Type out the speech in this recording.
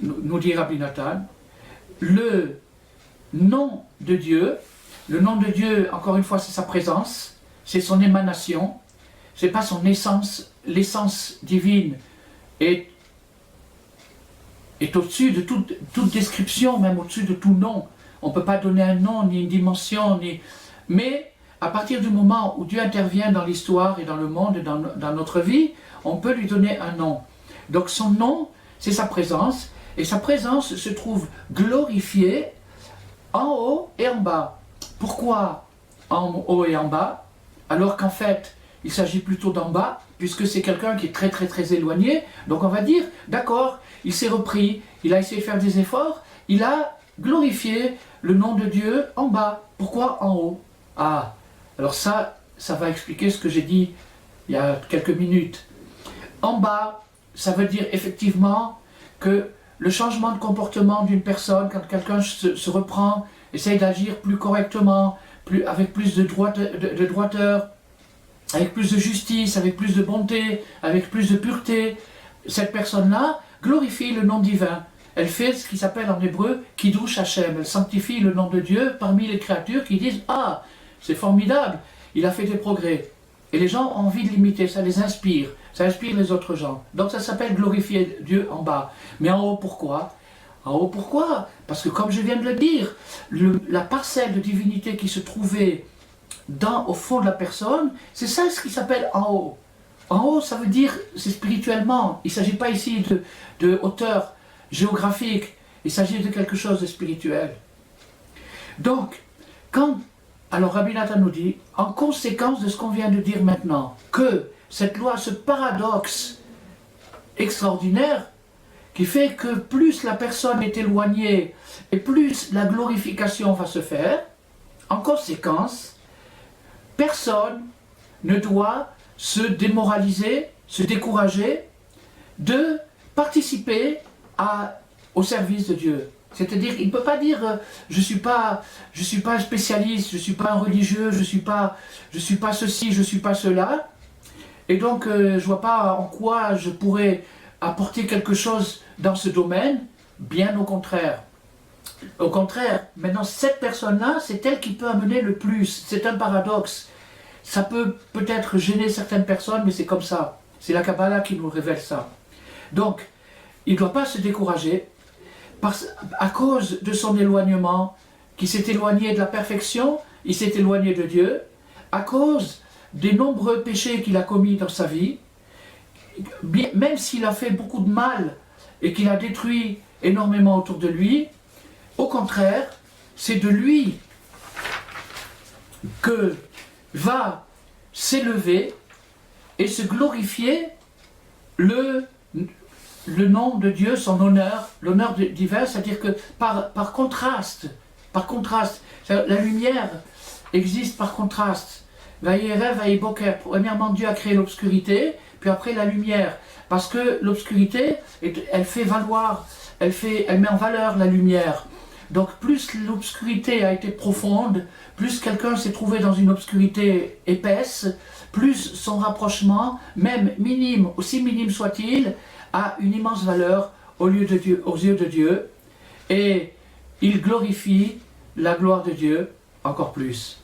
nous dit Rabbi Nathan, le nom de Dieu, encore une fois, c'est sa présence, c'est son émanation, c'est pas son essence, l'essence divine est au-dessus de toute description, même au-dessus de tout nom. On ne peut pas donner un nom, ni une dimension, mais à partir du moment où Dieu intervient dans l'histoire et dans le monde et dans notre vie, on peut lui donner un nom. Donc son nom, c'est sa présence, et sa présence se trouve glorifiée en haut et en bas. Pourquoi en haut et en bas, alors qu'en fait, il s'agit plutôt d'en bas, puisque c'est quelqu'un qui est très très très éloigné. Donc on va dire, d'accord, il s'est repris, il a essayé de faire des efforts, il a glorifié le nom de Dieu en bas. Pourquoi en haut? Ah, alors ça va expliquer ce que j'ai dit il y a quelques minutes. En bas, ça veut dire effectivement que le changement de comportement d'une personne, quand quelqu'un se reprend, essaye d'agir plus correctement, avec plus de droiteur, avec plus de justice, avec plus de bonté, avec plus de pureté, cette personne-là glorifie le nom divin. Elle fait ce qui s'appelle en hébreu « Kiddush Hashem ». Elle sanctifie le nom de Dieu parmi les créatures qui disent « Ah, c'est formidable, il a fait des progrès ». Et les gens ont envie de l'imiter, ça les inspire, ça inspire les autres gens. Donc ça s'appelle glorifier Dieu en bas. Mais en haut, pourquoi? En haut, pourquoi? Parce que comme je viens de le dire, la parcelle de divinité qui se trouvait au fond de la personne, c'est ça ce qui s'appelle en haut. En haut, ça veut dire, c'est spirituellement. Il ne s'agit pas ici de hauteur géographique, il s'agit de quelque chose de spirituel. Donc, alors Rabbi Nathan nous dit, en conséquence de ce qu'on vient de dire maintenant, que cette loi, ce paradoxe extraordinaire, qui fait que plus la personne est éloignée et plus la glorification va se faire, en conséquence, personne ne doit se démoraliser, se décourager de participer au service de Dieu. C'est-à-dire, il ne peut pas dire je suis pas un spécialiste, je ne suis pas un religieux, je suis pas ceci, je ne suis pas cela, et donc je ne vois pas en quoi je pourrais apporter quelque chose dans ce domaine. Bien au contraire. Au contraire, maintenant cette personne-là, c'est elle qui peut amener le plus. C'est un paradoxe. Ça peut peut-être gêner certaines personnes, mais c'est comme ça. C'est la Kabbalah qui nous révèle ça. Donc, il ne doit pas se décourager à cause de son éloignement, qui s'est éloigné de la perfection, il s'est éloigné de Dieu, à cause des nombreux péchés qu'il a commis dans sa vie, même s'il a fait beaucoup de mal et qu'il a détruit énormément autour de lui, au contraire, c'est de lui que va s'élever et se glorifier le nom de Dieu, son honneur, l'honneur divin, c'est-à-dire que par contraste, la lumière existe par contraste. Vaïerev, Vaïboker, premièrement Dieu a créé l'obscurité, puis après la lumière, parce que l'obscurité, elle fait valoir, elle met en valeur la lumière. Donc plus l'obscurité a été profonde, plus quelqu'un s'est trouvé dans une obscurité épaisse, plus son rapprochement, même minime, aussi minime soit-il, a une immense valeur aux yeux de Dieu, et il glorifie la gloire de Dieu encore plus.